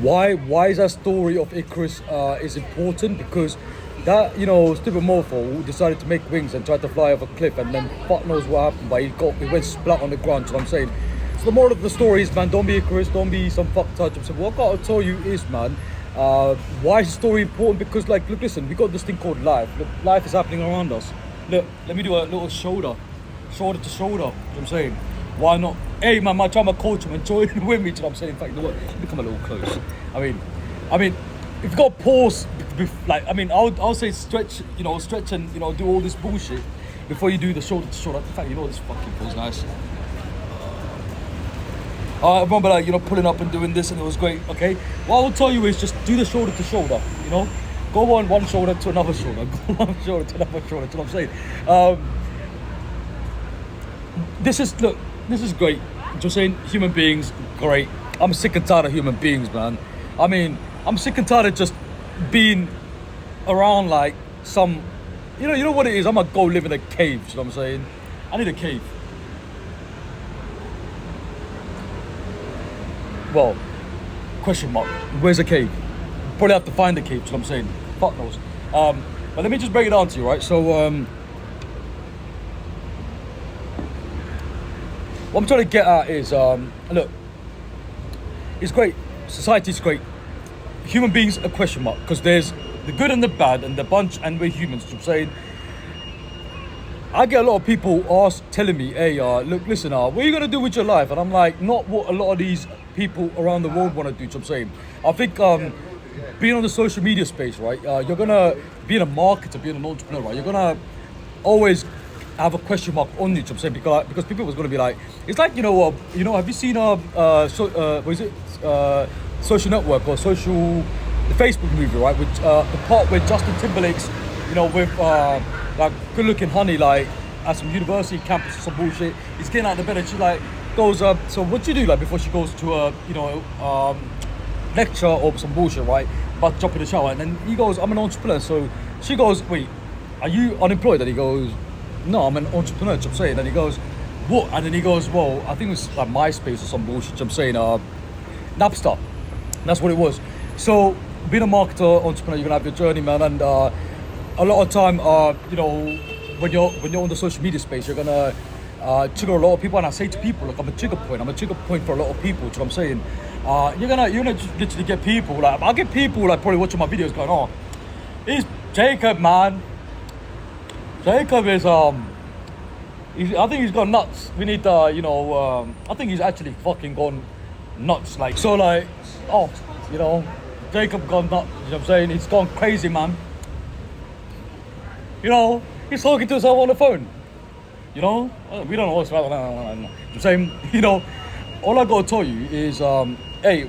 Why is that story of Icarus is important? Because that stupid mofo decided to make wings and tried to fly off a cliff, and then fuck knows what happened, but he went splat on the ground. You know what I'm saying? So the moral of the story is, man, don't be Icarus, don't be some fuck touch. So what I gotta tell you is, man, why is the story important? Because like, look, listen, we got this thing called life. Look, life is happening around us. Look, let me do a little shoulder to shoulder. You know what I'm saying? Why not? Hey man, try my coach and join with me. You know what I'm saying? In fact, you know what? Let me come a little close. I mean, if you got pause, like, I'll say stretch, stretch and do all this bullshit before you do the shoulder to shoulder. In fact, this fucking feels nice. I remember, like, pulling up and doing this, and it was great. Okay, what I'll tell you is just do the shoulder to shoulder. Go on one shoulder to another shoulder. Go one shoulder to another shoulder. You know what I'm saying? This is great. Just saying, human beings, great. I'm sick and tired of human beings, man. I'm sick and tired of just being around like some, you know what it is. I'm gonna go live in a cave. You know what I'm saying? I need a cave. Well, question mark. Where's a cave? Probably have to find a cave. You know what I'm saying? Fuck knows. But let me just break it down to you, right? So, what I'm trying to get at is, look, it's great. Society's great. Human beings, a question mark, because there's the good and the bad and the bunch, and we're humans. You know what I'm saying? I get a lot of people telling me, hey, look, listen, what are you going to do with your life? And I'm like, not what a lot of these people around the world want to do. You know what I'm saying? I think being on the social media space, right, you're going to, being a marketer, being an entrepreneur, right, you're going to always have a question mark on you. You know what I'm saying? Because people was going to be like, it's like, have you seen, what is it? Social Network or the Facebook movie, right? Which the part where Justin Timberlake's, with like good-looking honey, like at some university campus or some bullshit. He's getting out of bed and she like goes up. So what do you do like before she goes to a lecture or some bullshit, right? About to jump in the shower, and then he goes, I'm an entrepreneur. So she goes, wait, are you unemployed? And he goes, no, I'm an entrepreneur. You know what I'm saying? And he goes, what? And then he goes, well, I think it was like MySpace or some bullshit. You know what I'm saying? Napster. That's what it was. So being a marketer, entrepreneur, you're gonna have your journey, man, and a lot of time, when you're on the social media space, you're gonna trigger a lot of people. And I say to people, look, I'm a trigger point for a lot of people. You know what I'm saying? You're gonna just literally get people like, I'll get people like probably watching my videos going, oh, it's Jacob, man. Jacob is I think he's gone nuts. We need I think he's actually fucking gone nuts. Like, so like, oh, Jacob gone nuts. You know what I'm saying? He's gone crazy, man. He's talking to himself on the phone. We don't know what's about. I'm saying, all I gotta tell you is, hey,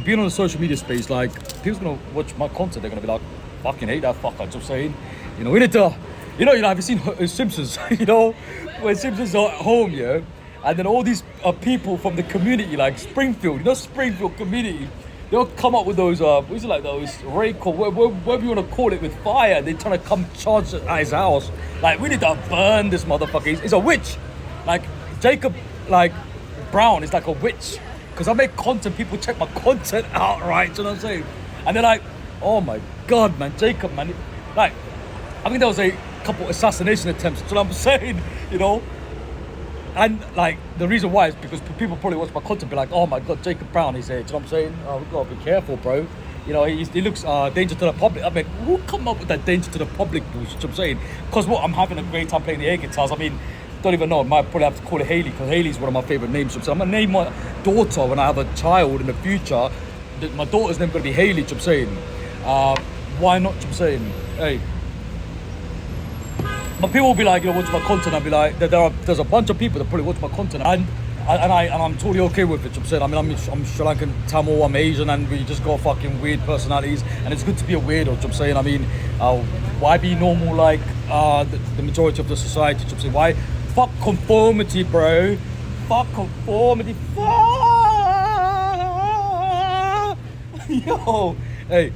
being on the social media space, like, people's gonna watch my content, they're gonna be like, fucking hate that fucker. I'm saying, we need to, have you seen Simpsons? When Simpsons are at home, yeah, and then all these people from the community, like Springfield, Springfield community, they'll come up with those, what is it, like those rake or whatever you want to call it, with fire. They're trying to come charge at his house. Like, we need to burn this motherfucker. He's a witch. Like, Jacob, like, Brown is like a witch. Because I make content, people check my content out, right? You know what I'm saying? And they're like, oh my God, man, Jacob, man. Like, I think there was a couple assassination attempts, you know what I'm saying? And like, the reason why is because people probably watch my content be like, oh my God, Jacob Brown, he's here. Do you know what I'm saying? Oh, we gotta be careful, bro. He looks danger to the public. I mean, who come up with that danger to the public bullshit? You know what I'm saying? Because I'm having a great time playing the air guitars. Don't even know. I might probably have to call it Haley, because Haley's one of my favorite names. So I'm gonna name my daughter, when I have a child in the future, my daughter's name gonna be Haley. You know what I'm saying? Why not? You know what I'm saying? Hey. But people will be like, watch my content. I'll be like, there's a bunch of people that probably watch my content, and I'm totally okay with it. You know what I'm saying? I'm Sri Lankan, Tamil, I'm Asian, and we just got fucking weird personalities, and it's good to be a weirdo. You know what I'm saying? Why be normal like the majority of the society? You know what I'm saying? Why? Fuck conformity, bro. Fuck conformity. Fuck. Yo, hey.